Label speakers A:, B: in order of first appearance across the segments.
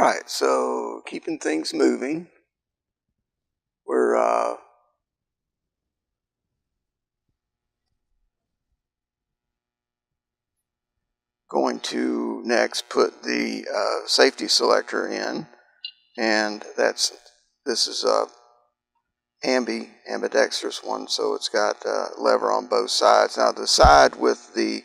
A: Alright, so keeping things moving. We're going to next put the safety selector in, and this is a ambidextrous one, so it's got a lever on both sides. Now the side with the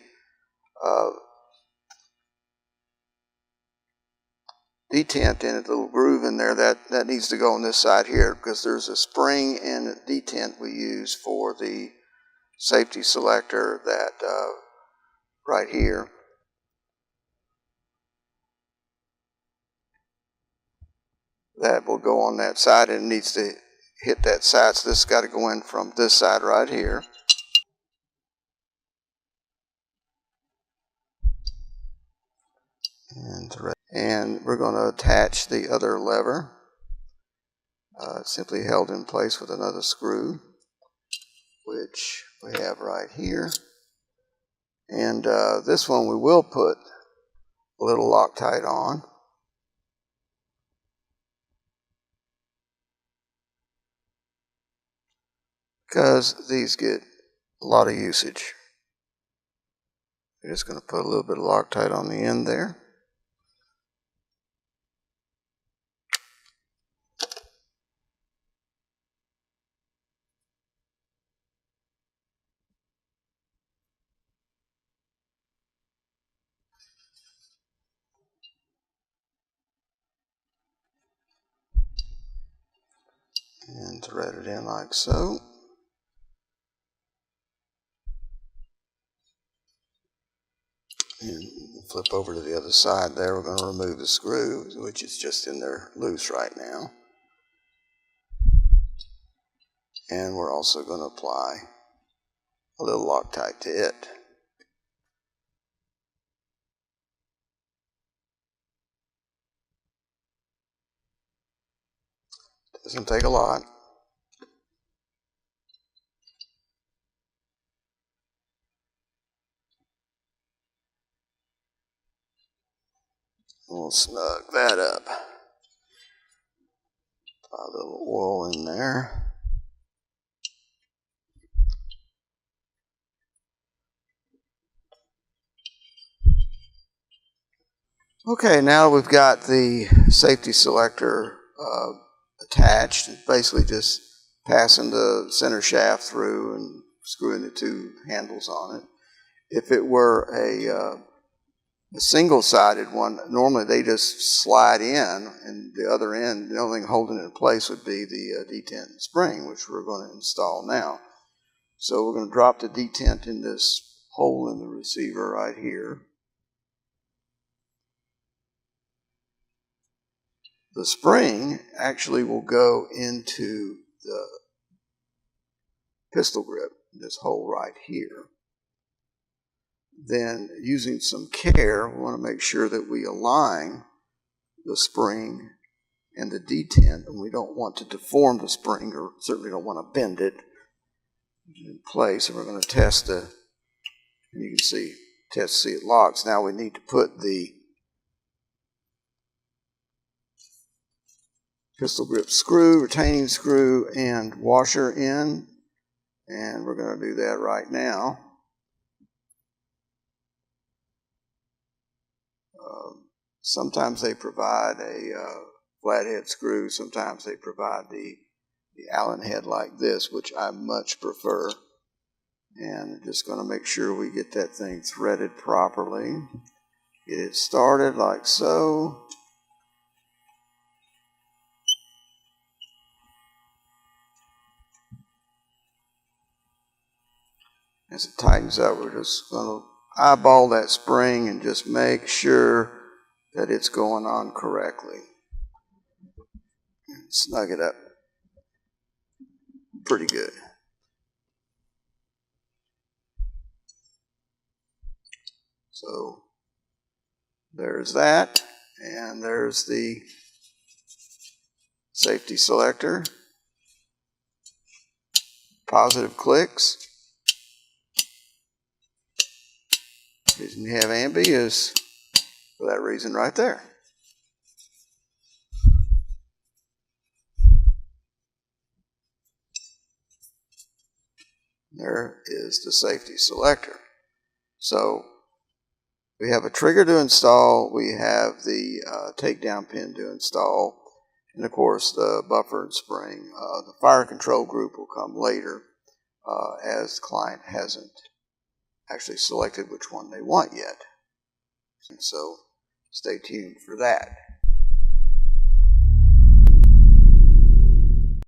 A: detent in it, the little groove in there, that needs to go on this side here, because there's a spring and detent we use for the safety selector that right here. That will go on that side, and it needs to hit that side, so this has got to go in from this side right here. And we're going to attach the other lever. Simply held in place with another screw, which we have right here. And this one we will put a little Loctite on. Because these get a lot of usage. We're just going to put a little bit of Loctite on the end there. And thread it in like so. And flip over to the other side there. We're going to remove the screw, which is just in there loose right now. And we're also going to apply a little Loctite to it. Doesn't take a lot. We'll snug that up. Apply a little oil in there. Okay, now we've got the safety selector attached. It's basically just passing the center shaft through and screwing the two handles on it. If it were a single-sided one, normally they just slide in, and the other end, the only thing holding it in place would be the detent spring, which we're going to install now. So we're going to drop the detent in this hole in the receiver right here. The spring actually will go into the pistol grip, this hole right here. Then, using some care, we want to make sure that we align the spring and the detent, and we don't want to deform the spring, or certainly don't want to bend it in place. And we're going to test and you can see, test to see it locks. Now we need to put the pistol grip screw, retaining screw, and washer in, and we're going to do that right now. Sometimes they provide a flathead screw, sometimes they provide the Allen head like this, which I much prefer. And just going to make sure we get that thing threaded properly. Get it started like so. As it tightens up, we're just going to eyeball that spring and just make sure that it's going on correctly. And snug it up pretty good. So there's that, and there's the safety selector. Positive clicks. The reason you have ambi is for that reason right there. There is the safety selector. So we have a trigger to install, we have the takedown pin to install, and of course the buffer and spring. The fire control group will come later, as the client hasn't actually selected which one they want yet. And so stay tuned for that.